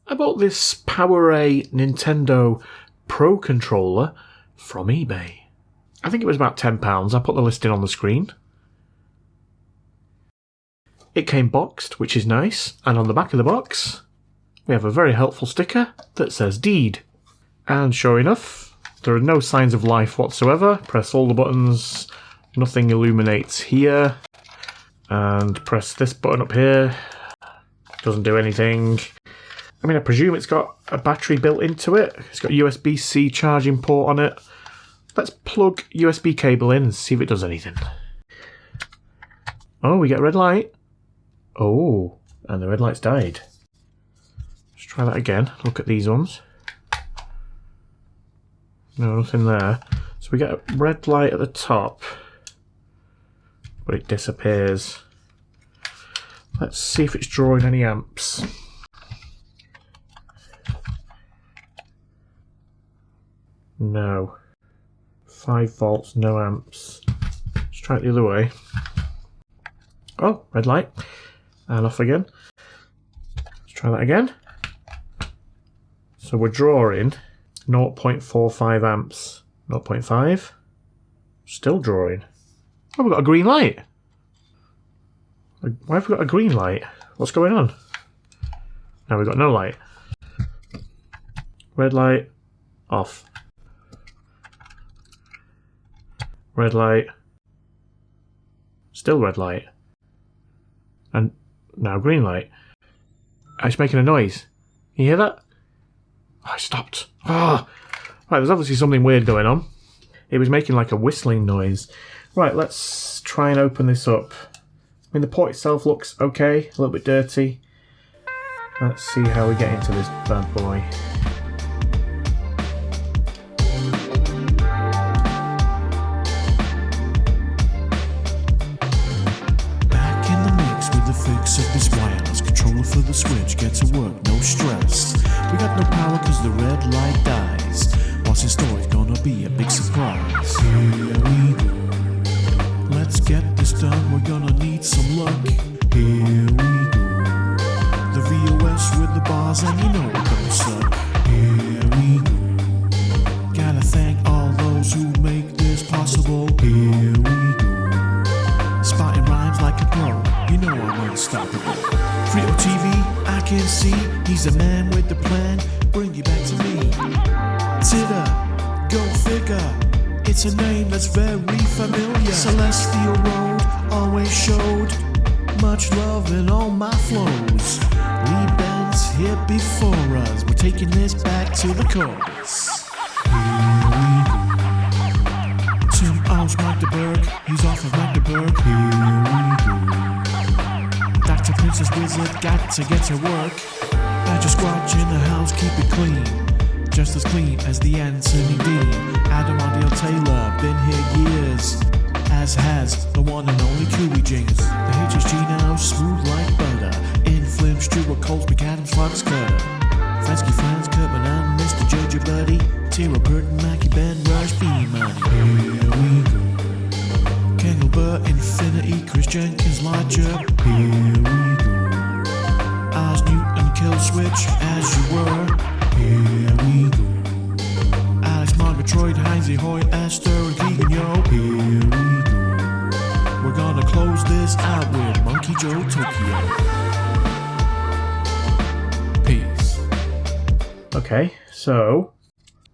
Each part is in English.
I bought this PowerA Nintendo Pro controller from eBay. I think it was about £10. I put the listing on the screen. It came boxed, which is nice, and on the back of the box we have a very helpful sticker that says deed. And sure enough, there are no signs of life whatsoever. Press all the buttons, nothing illuminates here. And press this button up here, doesn't do anything. I mean, I presume it's got a battery built into it. It's got a USB-C charging port on it. Let's plug USB cable in and see if it does anything. Oh, we get a red light. Oh, and the red light's died. Let's try that again. Look at these ones. No, nothing there. So we get a red light at the top, but it disappears. Let's see if it's drawing any amps. No. 5 volts, no amps. Let's try it the other way. Oh, red light. And off again. Let's try that again. So we're drawing 0.45 amps. 0.5. Still drawing. Oh, we've got a green light. Why have we got a green light? What's going on? Now we've got no light. Red light. Off. Red light. Still red light. And now green light. It's making a noise. You hear that? Oh, I stopped. Ah! Right, there's obviously something weird going on. It was making like a whistling noise. Right, let's try and open this up. I mean, the port itself looks okay, a little bit dirty. Let's see how we get into this bad boy. Back in the mix with the fix of this wireless controller for the Switch. Get to work, no stress. We got no power cause the red light dies. What's in store is gonna be a big surprise. Here we go. Let's get this done, we're gonna need some luck. Here we go. The VOS with the bars and you know it don't suck. Here we go. Gotta thank all those who make this possible. Here we go. Spotting rhymes like a pro, you know I'm unstoppable. Frio TV, I can see, he's the man with the plan. Bring you back to me. Titter, go figure. It's a name that's very familiar. Celestial Road always showed much love in all my flows. Lee Ben's here before us. We're taking this back to the chorus. Here we go. Tim owns Magdeburg. He's off of Magdeburg. Here we go. Dr. Princess Wizard got to get to work. Badger Squatch in the house, keep it clean. Just as clean as the Anthony Dean. Adam Ardell Taylor, been here years. As has the one and only Cooey Jings. The HSG now smooth like butter. In Flim, Stewart, Coles, McAdams, Fox Cutter. Fransky, Franz, Kurtman, and Mr. Jojo Buddy. Tira, Burton, Mackie, Ben, Rush, B-Money. Here we go. Kendall, Burt, Infinity, Chris Jenkins, Lodger. Here we go. Oz, Newton, Kill Switch, as you were. Here we go. Alex, Margaret, Troy, Heinze, Hoy, Esther, and Keegan, yo. Here we go. We're gonna close this out with Monkey Joe Tokyo. Peace. Okay, so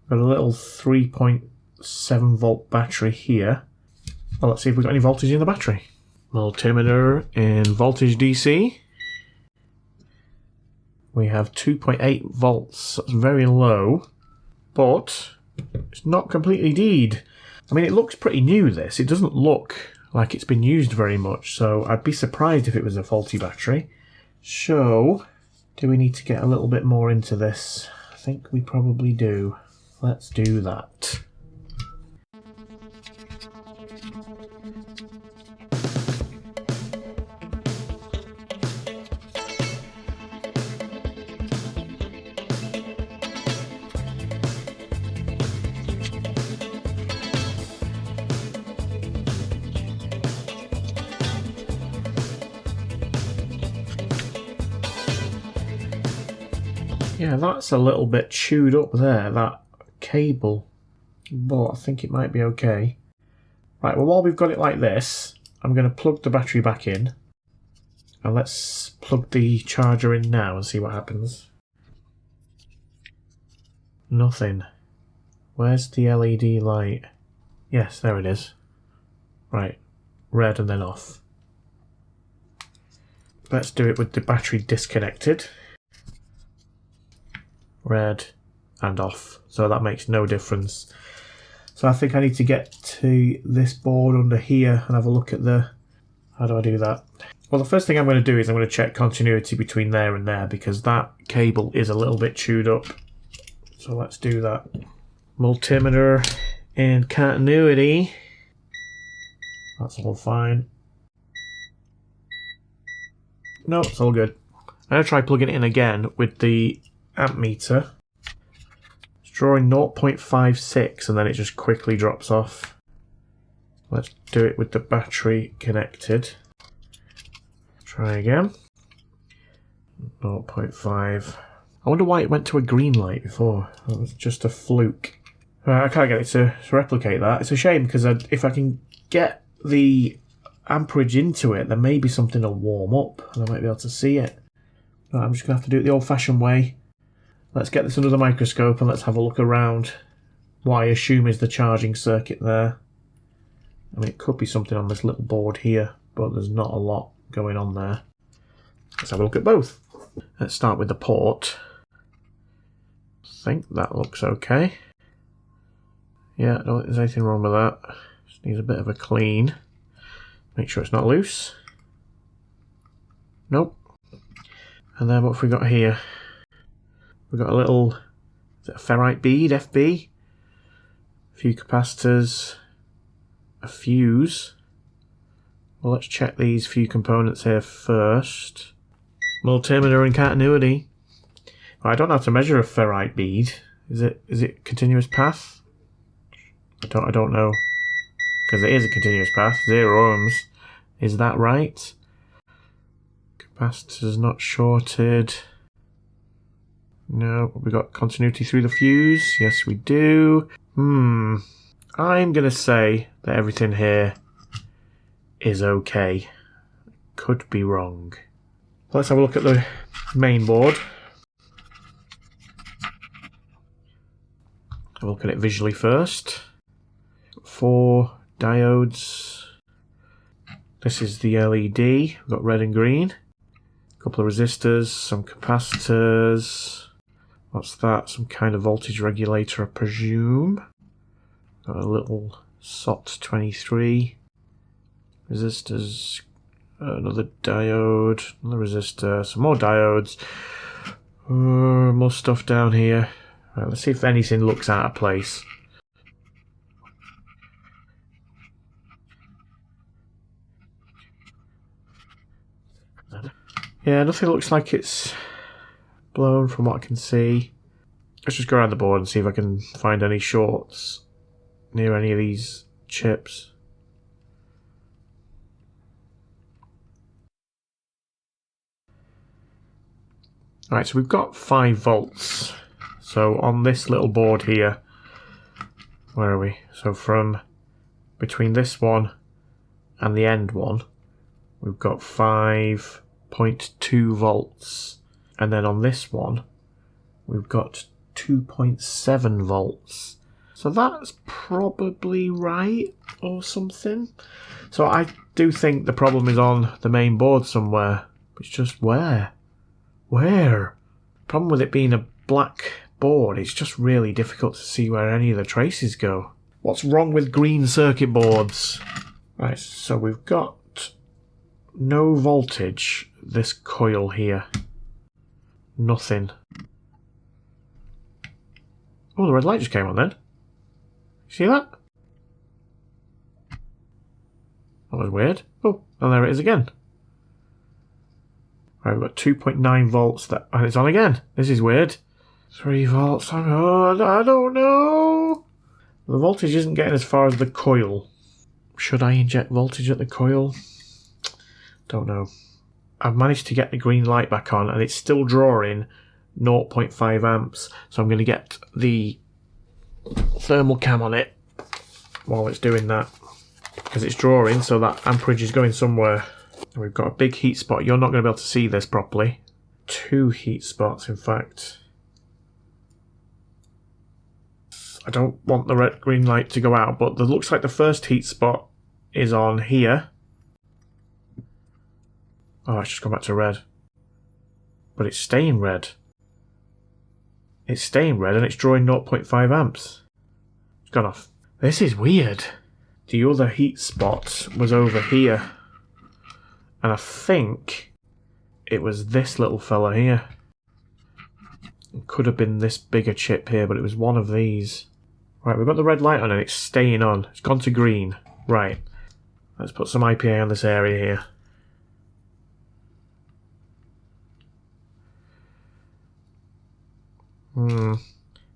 got a little 3.7 volt battery here. Well, let's see if we've got any voltage in the battery. Multimeter in voltage DC. We have 2.8 volts. That's very low, but it's not completely dead. I mean, it looks pretty new, this. It doesn't look like it's been used very much, so I'd be surprised if it was a faulty battery. So, do we need to get a little bit more into this? I think we probably do. Let's do that. Yeah, that's a little bit chewed up there, that cable. But I think it might be okay. Right, well, while we've got it like this, I'm going to plug the battery back in. And let's plug the charger in now and see what happens. Nothing. Where's the LED light? Yes, there it is. Right, red and then off. Let's do it with the battery disconnected. Red and off. So that makes no difference. So I think I need to get to this board under here and have a look at the... How do I do that? Well, the first thing I'm going to do is I'm going to check continuity between there and there because that cable is a little bit chewed up. So let's do that. Multimeter and continuity. That's all fine. No, it's all good. I'm going to try plugging it in again with the amp meter. It's drawing 0.56 and then it just quickly drops off. Let's do it with the battery connected. Try again. 0.5. I wonder why it went to a green light before. That was just a fluke. I can't get it to replicate that. It's a shame because if I can get the amperage into it, then maybe something will warm up and I might be able to see it. But I'm just going to have to do it the old-fashioned way. Let's get this under the microscope and let's have a look around what I assume is the charging circuit there. I mean, it could be something on this little board here, but there's not a lot going on there. Let's have a look at both. Let's start with the port. I think that looks okay. Yeah, I don't think there's anything wrong with that. Just needs a bit of a clean. Make sure it's not loose. Nope. And then what have we got here? We've got a little, is it a ferrite bead, FB? A few capacitors. A fuse. Well, let's check these few components here first. Multimeter and continuity. Well, I don't know how to measure a ferrite bead. Is it continuous path? I don't know. Because it is a continuous path. 0 ohms. Is that right? Capacitors not shorted. No, we got continuity through the fuse. Yes, we do. I'm going to say that everything here is okay. Could be wrong. Let's have a look at the main board. Have a look at it visually first. 4 diodes. This is the LED. We've got red and green. A couple of resistors, some capacitors. What's that? Some kind of voltage regulator, I presume. Got a little SOT23. Resistors. Another diode. Another resistor. Some more diodes. More stuff down here. Right, let's see if anything looks out of place. Yeah, nothing looks like it's blown from what I can see. Let's just go around the board and see if I can find any shorts near any of these chips. Alright, so we've got 5 volts. So on this little board here, where are we? So from between this one and the end one, we've got 5.2 volts. And then on this one, we've got 2.7 volts. So that's probably right or something. So I do think the problem is on the main board somewhere. It's just where? Where? Problem with it being a black board, it's just really difficult to see where any of the traces go. What's wrong with green circuit boards? Right, so we've got no voltage, this coil here. Nothing. Oh, the red light just came on then. See that? That was weird. Oh, and there it is again. Right, we've got 2.9 volts, and it's on again. This is weird. 3 volts. Oh, I don't know. The voltage isn't getting as far as the coil. Should I inject voltage at the coil? Don't know. I've managed to get the green light back on, and it's still drawing 0.5 amps. So I'm going to get the thermal cam on it while it's doing that, because it's drawing, so that amperage is going somewhere. We've got a big heat spot. You're not going to be able to see this properly. 2 heat spots, in fact. I don't want the red green light to go out, but it looks like the first heat spot is on here. Oh, it's just gone back to red. But it's staying red. It's staying red and it's drawing 0.5 amps. It's gone off. This is weird. The other heat spot was over here. And I think it was this little fella here. It could have been this bigger chip here, but it was one of these. Right, we've got the red light on and it's staying on. It's gone to green. Right. Let's put some IPA on this area here.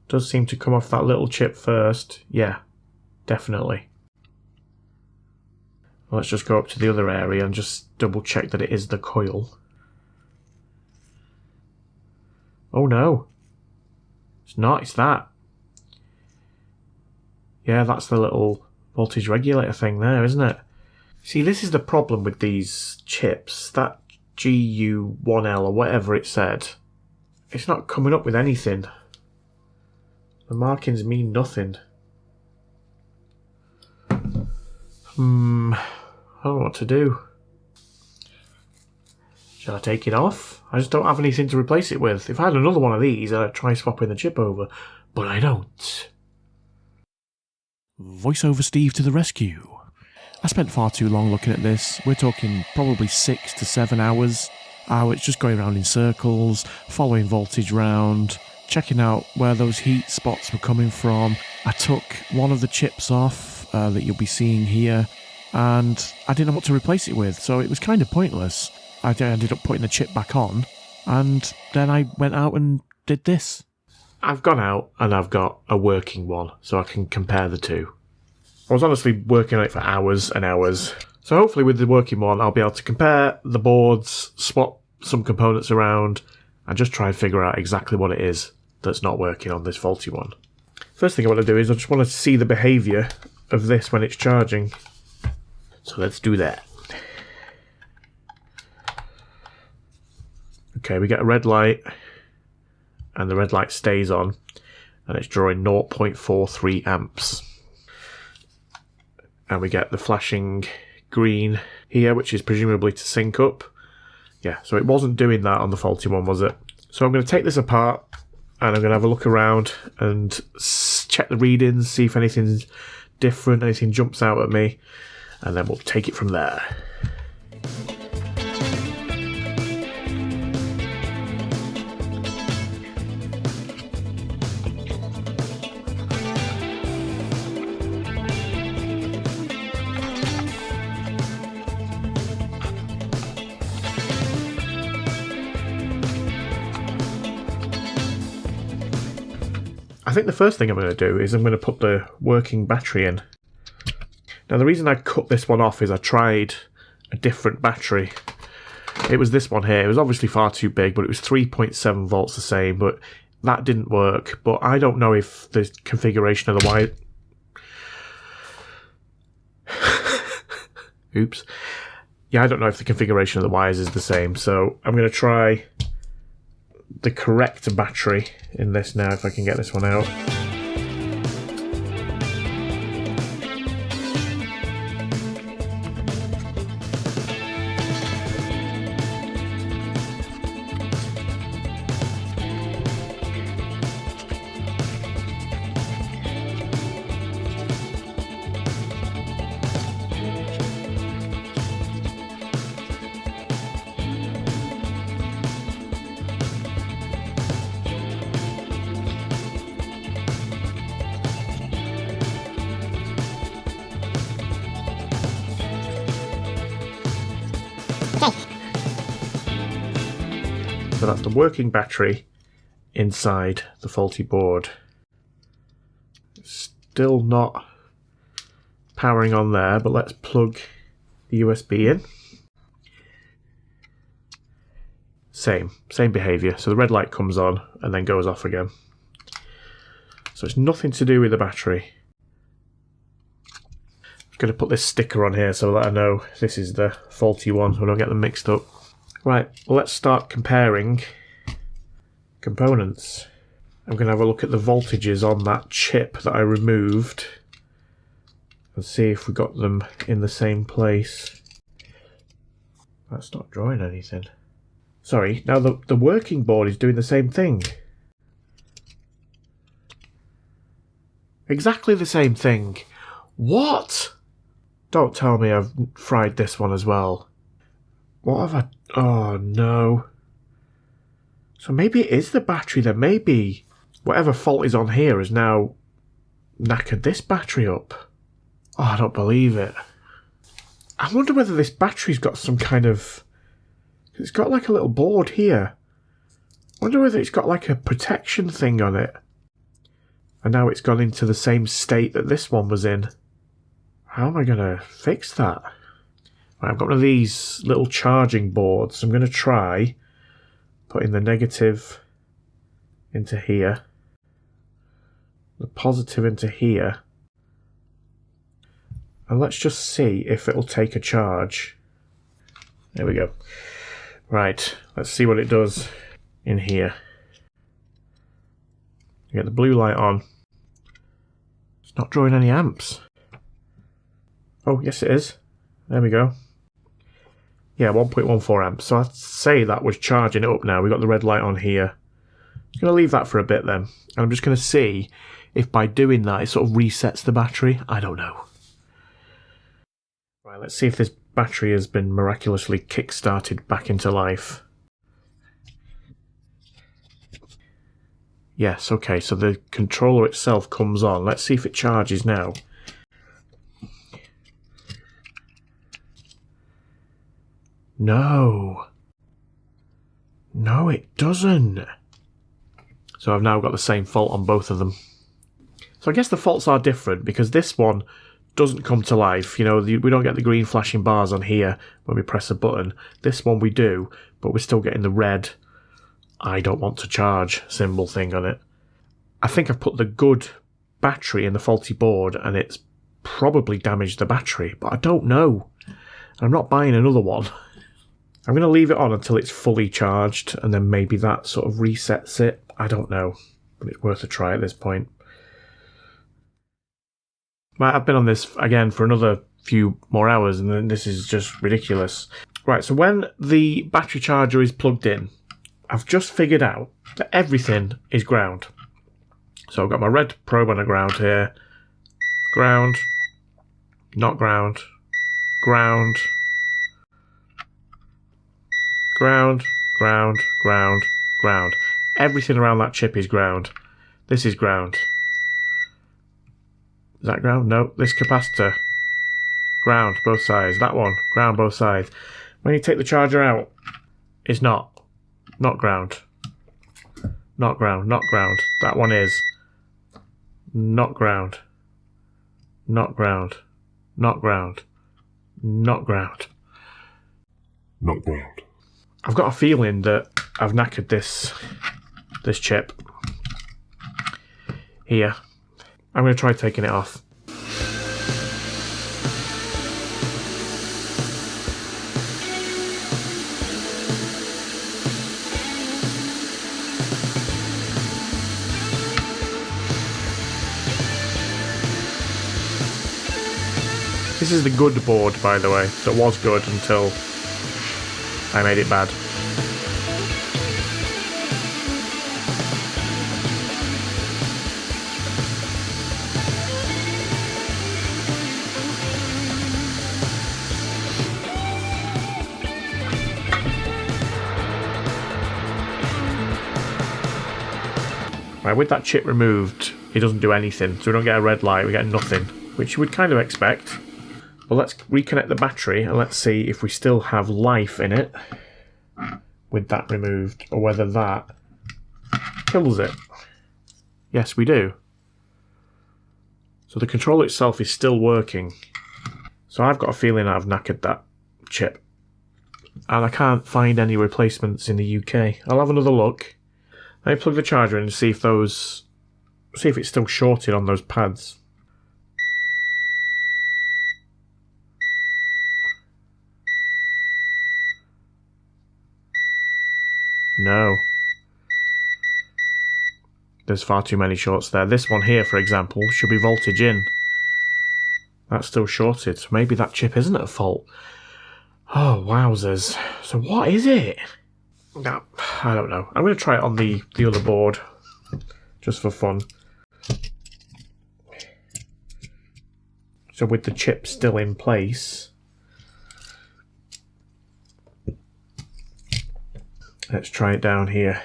Does seem to come off that little chip first. Yeah, definitely. Let's just go up to the other area and just double check that it is the coil. Oh no. It's not, it's that. Yeah, that's the little voltage regulator thing there, isn't it? See, this is the problem with these chips. That GU1L or whatever it said, it's not coming up with anything. The markings mean nothing. I don't know what to do. Shall I take it off? I just don't have anything to replace it with. If I had another one of these, I'd try swapping the chip over. But I don't. Voiceover Steve to the rescue. I spent far too long looking at this. We're talking probably 6 to 7 hours. It's just going around in circles, following voltage round, checking out where those heat spots were coming from. I took one of the chips off that you'll be seeing here, and I didn't know what to replace it with, so it was kind of pointless. I ended up putting the chip back on, and then I went out and did this. I've gone out and I've got a working one, so I can compare the two. I was honestly working on it for hours and hours. So hopefully with the working one, I'll be able to compare the boards, swap some components around, and just try and figure out exactly what it is that's not working on this faulty one. First thing I want to do is I just want to see the behaviour of this when it's charging. So let's do that. Okay, we get a red light, and the red light stays on, and it's drawing 0.43 amps. And we get the flashing green here, which is presumably to sync up. Yeah, so it wasn't doing that on the faulty one, was it? So I'm going to take this apart, and I'm going to have a look around and check the readings, see if anything's different, anything jumps out at me, and then we'll take it from there. I think the first thing I'm going to do is I'm going to put the working battery in. Now the reason I cut this one off is I tried a different battery. It was this one here. It was obviously far too big, but it was 3.7 volts the same, but that didn't work. But I don't know if the configuration of the wire... Oops. Yeah, I don't know if the configuration of the wires is the same, so I'm going to try the correct battery in this now, if I can get this one out. So that's the working battery inside the faulty board. Still not powering on there, but let's plug the USB in. Same behaviour. So the red light comes on and then goes off again. So it's nothing to do with the battery. I'm going to put this sticker on here so that I know this is the faulty one so I don't get them mixed up. Right, well, let's start comparing components. I'm going to have a look at the voltages on that chip that I removed and see if we got them in the same place. That's not drawing anything. Sorry, now the working board is doing the same thing. Exactly the same thing. What? Don't tell me I've fried this one as well. What have I... Oh, no. So maybe it is the battery then. Maybe whatever fault is on here has now knackered this battery up. Oh, I don't believe it. I wonder whether this battery's got some kind of... It's got like a little board here. I wonder whether it's got like a protection thing on it. And now it's gone into the same state that this one was in. How am I going to fix that? Right, I've got one of these little charging boards. I'm going to try putting the negative into here. The positive into here. And let's just see if it'll take a charge. There we go. Right, let's see what it does in here. You get the blue light on. It's not drawing any amps. Oh, yes it is. There we go. Yeah, 1.14 amps. So I'd say that was charging it up now. We've got the red light on here. I'm going to leave that for a bit then. And I'm just going to see if by doing that it sort of resets the battery. I don't know. Right, let's see if this battery has been miraculously kick-started back into life. Yes, okay, so the controller itself comes on. Let's see if it charges now. No. No, it doesn't. So I've now got the same fault on both of them. So I guess the faults are different because this one doesn't come to life. You know, we don't get the green flashing bars on here when we press a button. This one we do, but we're still getting the red I don't want to charge symbol thing on it. I think I've put the good battery in the faulty board and it's probably damaged the battery, but I don't know. I'm not buying another one. I'm going to leave it on until it's fully charged and then maybe that sort of resets it. I don't know, but it's worth a try at this point. I've been on this again for another few more hours and then this is just ridiculous. Right, so when the battery charger is plugged in, I've just figured out that everything is ground. So I've got my red probe on a ground here. Ground. Not ground. Ground. Ground. Ground. Ground. Ground. Everything around that chip is ground. This is ground. Is that ground? No. This capacitor. Ground, both sides. That one. Ground, both sides. When you take the charger out, it's not. Not ground. Not ground. Not ground. That one is. Not ground. Not ground. Not ground. Not ground. Not ground. I've got a feeling that I've knackered this chip here. I'm going to try taking it off. This is the good board, by the way, so it was good until I made it bad. Right, with that chip removed, it doesn't do anything, so we don't get a red light, we get nothing, which you would kind of expect. But let's reconnect the battery and let's see if we still have life in it with that removed, or whether that kills it. Yes, we do. So the controller itself is still working. So I've got a feeling I've knackered that chip. and I can't find any replacements in the UK. I'll have another look. Let me plug the charger in and see if it's still shorted on those pads. No. There's far too many shorts there. This one here, for example, should be voltage in. That's still shorted, so maybe that chip isn't at fault. Oh, wowzers. So what is it? No, I don't know. I'm going to try it on the other board, just for fun. So with the chip still in place, let's try it down here.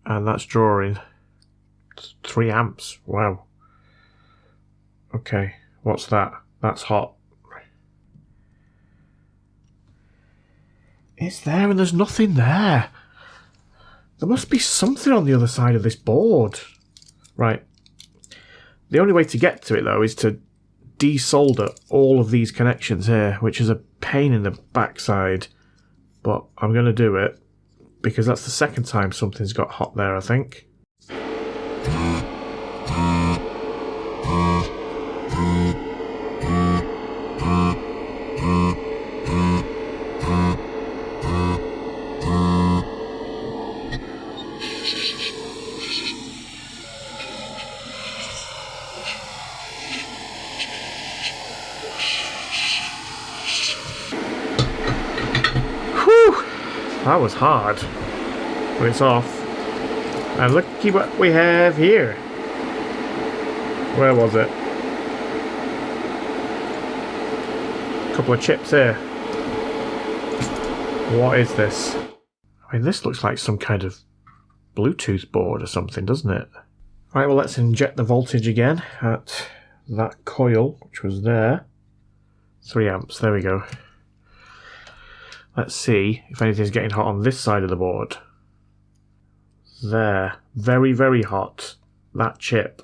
And that's drawing 3 amps. Wow. Okay, what's that? That's hot. It's there and there's nothing there. There must be something on the other side of this board. Right. The only way to get to it, though, is to desolder all of these connections here, which is a pain in the backside. But I'm going to do it, because that's the second time something's got hot there, I think. That was hard, but it's off. And looky what we have here. Where was it? A couple of chips here. What is this? I mean, this looks like some kind of Bluetooth board or something, doesn't it? Right, well, let's inject the voltage again at that coil, which was there. 3 amps, there we go. Let's see if anything's getting hot on this side of the board. There. Very, very hot. That chip.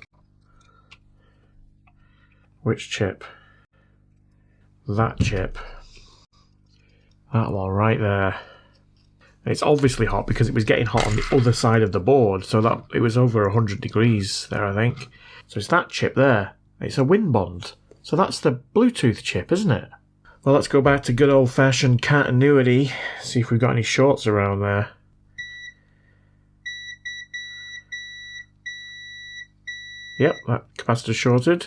Which chip? That chip. That one right there. It's obviously hot because it was getting hot on the other side of the board, so that it was over 100 degrees there, I think. So it's that chip there. It's a win bond. So that's the Bluetooth chip, isn't it? Well, let's go back to good old-fashioned continuity, see if we've got any shorts around there. Yep, that capacitor's shorted.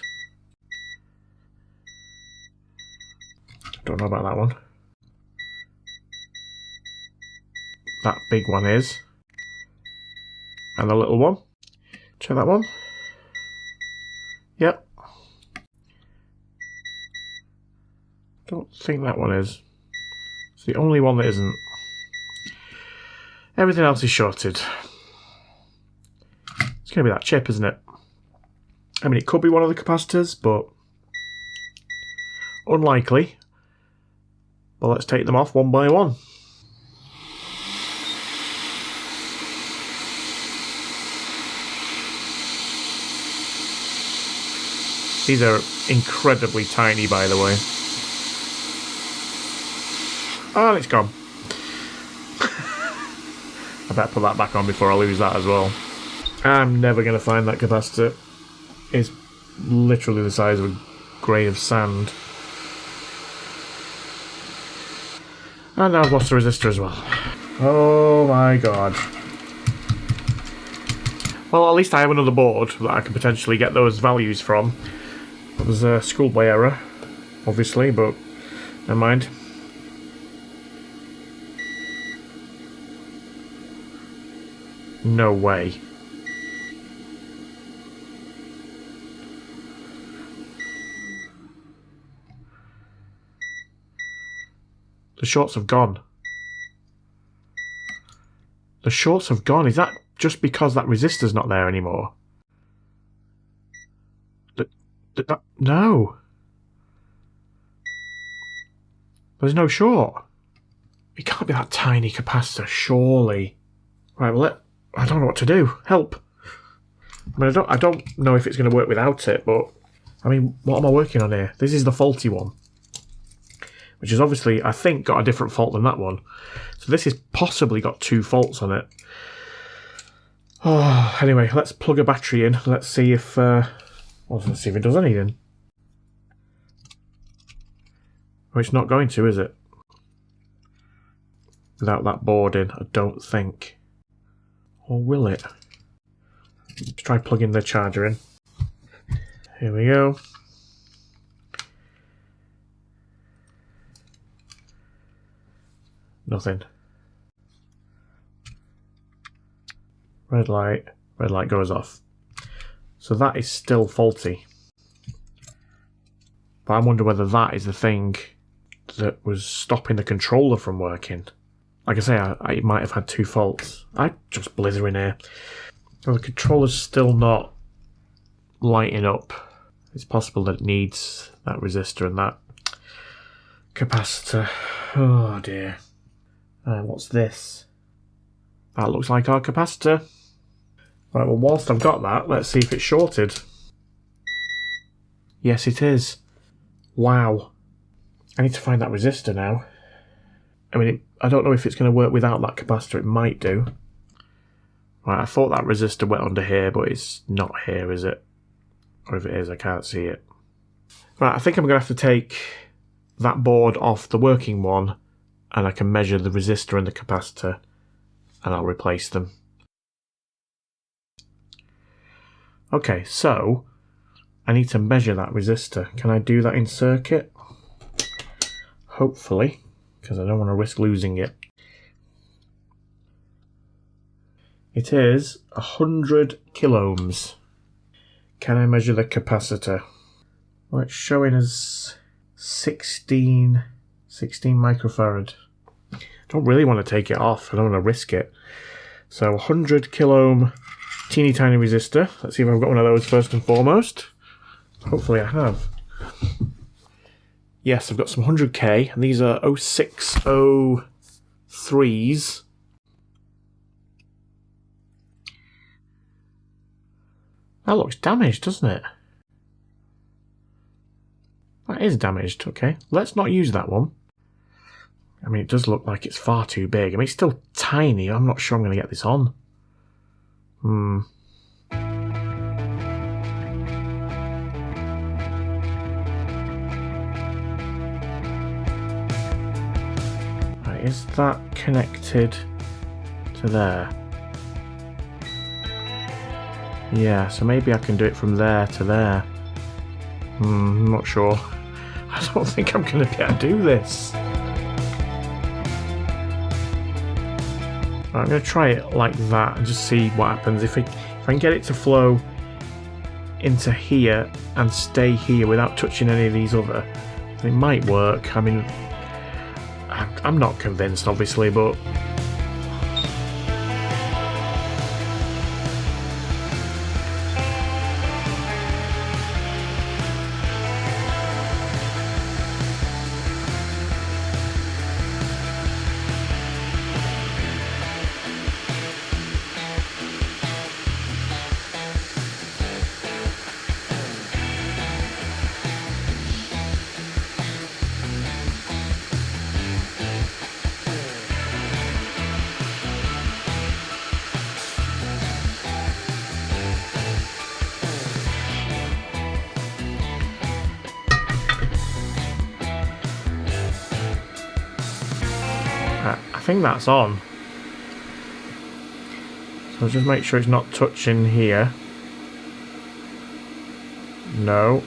Don't know about that one. That big one is. And the little one. Check that one. Yep. Don't think that one is. It's the only one that isn't. Everything else is shorted. It's going to be that chip, isn't it? I mean, it could be one of the capacitors, but unlikely. But let's take them off one by one. These are incredibly tiny, by the way. Oh, it's gone. I better put that back on before I lose that as well. I'm never going to find that capacitor. It's literally the size of a grain of sand. And now I've lost the resistor as well. Oh my god. Well, at least I have another board that I can potentially get those values from. That was a schoolboy error, obviously, but never mind. No way. The shorts have gone. The shorts have gone. Is that just because that resistor's not there anymore? No. There's no short. It can't be that tiny capacitor, surely. Right, well, I don't know what to do. Help. I mean, I don't know if it's going to work without it, but I mean, what am I working on here? This is the faulty one. which is obviously, I think, got a different fault than that one. So this has possibly got 2 faults on it. Oh, anyway, let's plug a battery in. Let's see if let's see if it does anything. Well, it's not going to, is it? Without that board in, I don't think. Or will it? Let's try plugging the charger in. Here we go. Nothing. Red light goes off. So that is still faulty. But I wonder whether that is the thing that was stopping the controller from working. Like I say, I might have had 2 faults. I just blithering here. Well, the controller's still not lighting up. It's possible that it needs that resistor and that capacitor. Oh dear. What's this? That looks like our capacitor. Right, well, whilst I've got that, let's see if it's shorted. Yes, it is. Wow. I need to find that resistor now. I mean, I don't know if it's going to work without that capacitor. It might do. Right, I thought that resistor went under here, but it's not here, is it? Or if it is, I can't see it. Right, I think I'm going to have to take that board off the working one, and I can measure the resistor and the capacitor, and I'll replace them. Okay, so I need to measure that resistor. Can I do that in circuit? Hopefully, because I don't want to risk losing it. It is 100 kiloohms. Can I measure the capacitor? Well, it's showing as 16 microfarad. I don't really want to take it off. I don't want to risk it. So 100 kiloohm teeny tiny resistor. Let's see if I've got one of those first and foremost. Hopefully I have. Yes, I've got some 100k, and these are 0603s. That looks damaged, doesn't it? That is damaged, okay. Let's not use that one. I mean, it does look like it's far too big. I mean, it's still tiny. I'm not sure I'm going to get this on. Right, is that connected to there? Yeah, so maybe I can do it from there to there. I'm not sure. I don't think I'm going to be able to do this. Right, I'm going to try it like that and just see what happens. If I can get it to flow into here and stay here without touching any of these other, it might work. I mean, I'm not convinced, obviously, but I think that's on. So just make sure it's not touching here. No.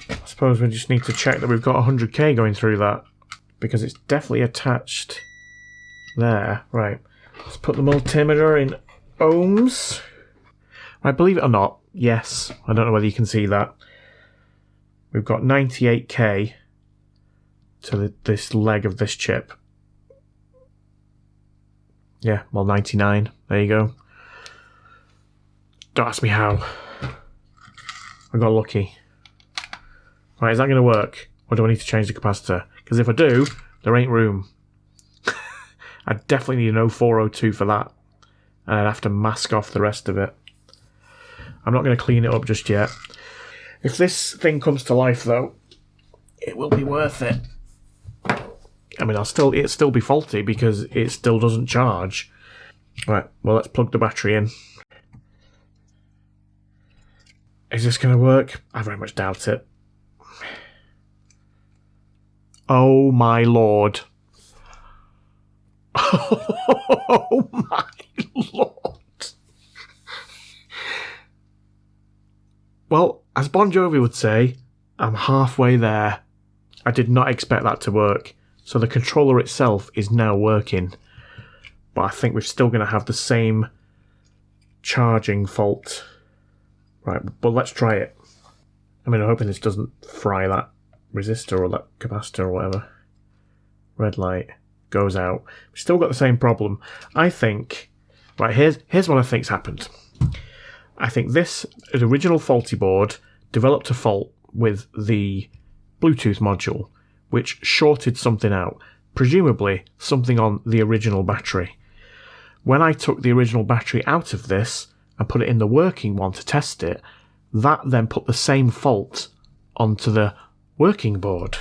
I suppose we just need to check that we've got 100k going through that, because it's definitely attached there. Right, let's put the multimeter in ohms. Right, believe it or not, yes, I don't know whether you can see that. We've got 98k to this leg of this chip. Yeah, well, 99. There you go. Don't ask me how. I got lucky. Right, is that going to work? Or do I need to change the capacitor? Because if I do, there ain't room. I definitely need an 0402 for that. And I'd have to mask off the rest of it. I'm not going to clean it up just yet. If this thing comes to life, though, it will be worth it. I mean, it'll still be faulty because it still doesn't charge. Right, well, let's plug the battery in. Is this going to work? I very much doubt it. Oh my lord. Oh my lord. Well, as Bon Jovi would say, I'm halfway there. I did not expect that to work. So the controller itself is now working. But I think we're still going to have the same charging fault. Right, but let's try it. I mean, I'm hoping this doesn't fry that resistor or that capacitor or whatever. Red light goes out. We've still got the same problem. I think... Right, here's what I think's happened. I think this original faulty board developed a fault with the Bluetooth module, which shorted something out. Presumably something on the original battery. When I took the original battery out of this and put it in the working one to test it, that then put the same fault onto the working board.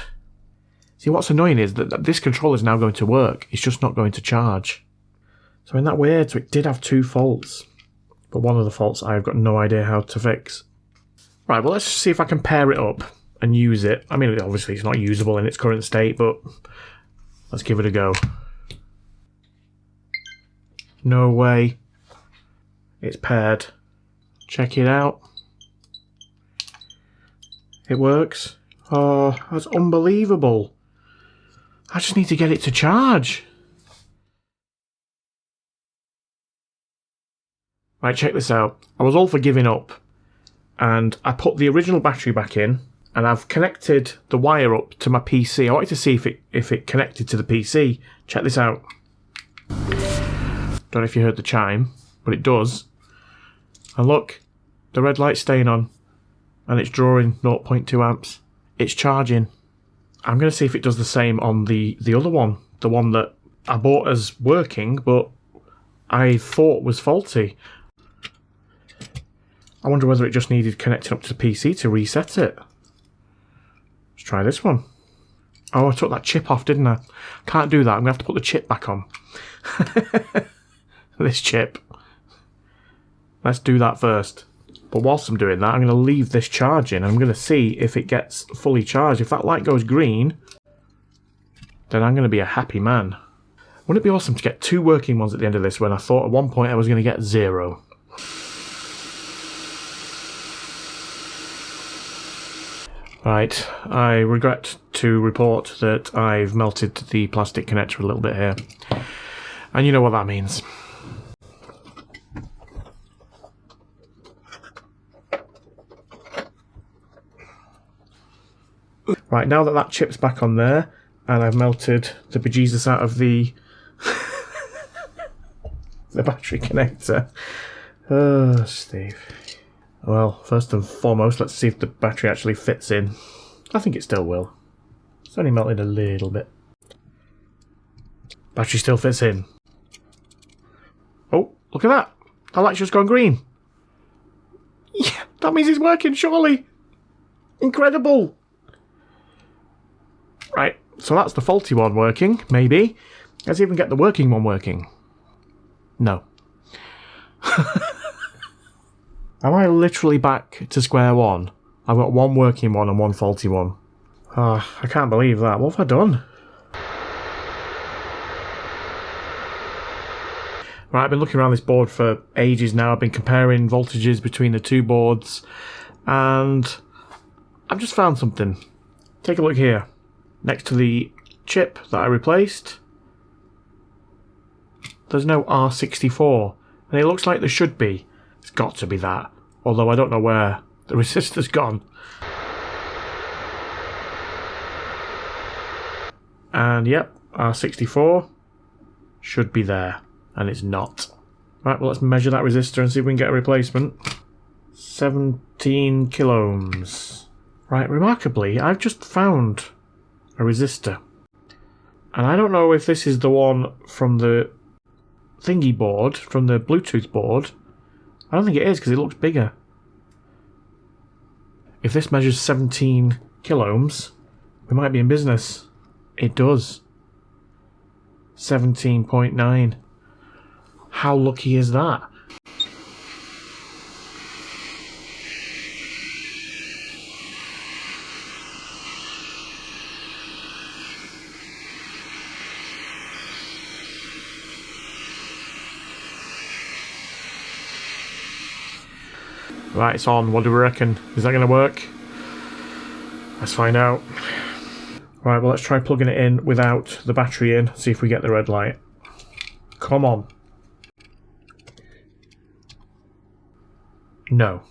See, what's annoying is that this controller is now going to work. It's just not going to charge. So isn't that weird? So it did have two faults. But one of the faults I've got no idea how to fix. Right, well, let's see if I can pair it up and use it. I mean, obviously it's not usable in its current state, but let's give it a go. No way. It's paired. Check it out. It works. Oh, that's unbelievable. I just need to get it to charge. Right, check this out. I was all for giving up. And I put the original battery back in. And I've connected the wire up to my PC. I wanted to see if it connected to the PC. Check this out. Don't know if you heard the chime, but it does. And look, the red light's staying on. And it's drawing 0.2 amps. It's charging. I'm going to see if it does the same on the other one. The one that I bought as working, but I thought was faulty. I wonder whether it just needed connecting up to the PC to reset it. Let's try this one. Oh, I took that chip off, didn't I? Can't do that. I'm going to have to put the chip back on. This chip. Let's do that first. But whilst I'm doing that, I'm going to leave this charging. I'm going to see if it gets fully charged. If that light goes green, then I'm going to be a happy man. Wouldn't it be awesome to get two working ones at the end of this when I thought at one point I was going to get 0? Right, I regret to report that I've melted the plastic connector a little bit here. And you know what that means. Right, now that chip's back on there, and I've melted the bejesus out of the the battery connector. Oh, Steve. Well, first and foremost, let's see if the battery actually fits in. I think it still will. It's only melted a little bit. Battery still fits in. Oh, look at that. That light's just gone green. Yeah, that means it's working, surely. Incredible. Right, so that's the faulty one working, maybe. Let's even get the working one working. No. Am I literally back to square one? I've got one working one and one faulty one. Ah, I can't believe that. What have I done? Right, I've been looking around this board for ages now. I've been comparing voltages between the two boards. And I've just found something. Take a look here. Next to the chip that I replaced, there's no R64. And it looks like there should be. It's got to be that. Although I don't know where the resistor's gone. And yep, R64 should be there. And it's not. Right, well, let's measure that resistor and see if we can get a replacement. 17 kilo ohms. Right, remarkably, I've just found a resistor. And I don't know if this is the one from the thingy board, from the Bluetooth board. I don't think it is because it looks bigger. If this measures 17 kilo ohms, We might be in business. It does. 17.9. How lucky is that? Right, it's on. What do we reckon? Is that going to work? Let's find out. Right, well, let's try plugging it in without the battery in. See if we get the red light. Come on. No.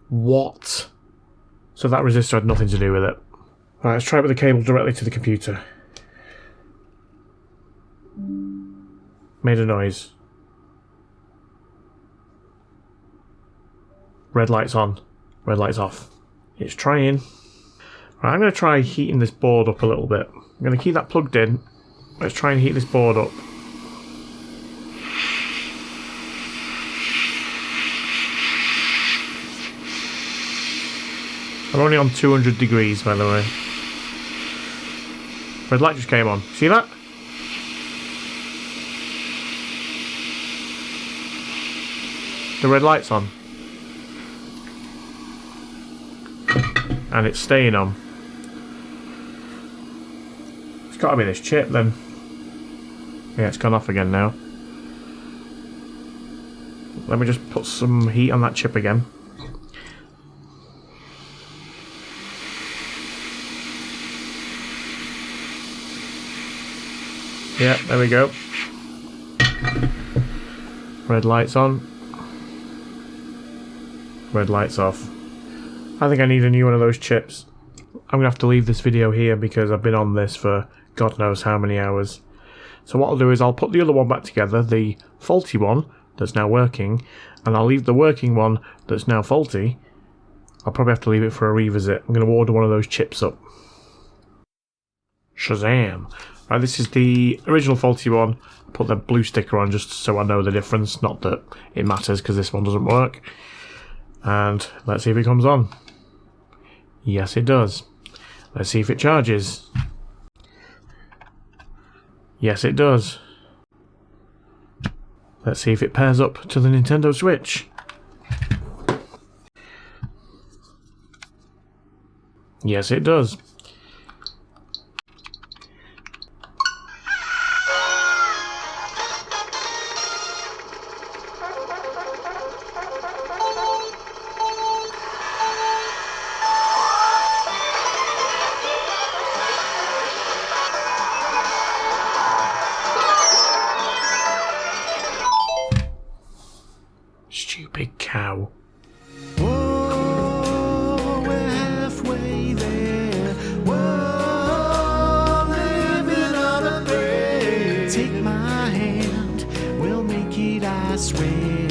What? So that resistor had nothing to do with it. Right, let's try it with the cable directly to the computer. Made a noise. Red light's on. Red light's off. It's trying. Right, I'm going to try heating this board up a little bit. I'm going to keep that plugged in. Let's try and heat this board up. I'm only on 200 degrees, by the way. Red light just came on. See that? The red light's on. And it's staying on. It's got to be this chip then. Yeah, it's gone off again now. Let me just put some heat on that chip again. Yeah, there we go. Red light's on. Red light's off. I think I need a new one of those chips. I'm going to have to leave this video here because I've been on this for God knows how many hours. So what I'll do is I'll put the other one back together, the faulty one that's now working, and I'll leave the working one that's now faulty. I'll probably have to leave it for a revisit. I'm going to order one of those chips up. Shazam! Right, this is the original faulty one. I put the blue sticker on just so I know the difference. Not that it matters because this one doesn't work. And let's see if it comes on. Yes, it does. Let's see if it charges. Yes, it does. Let's see if it pairs up to the Nintendo Switch. Yes, it does. Stupid cow. Whoa, we're halfway there. Whoa, living on a prayer. Take my hand, we'll make it, I swear.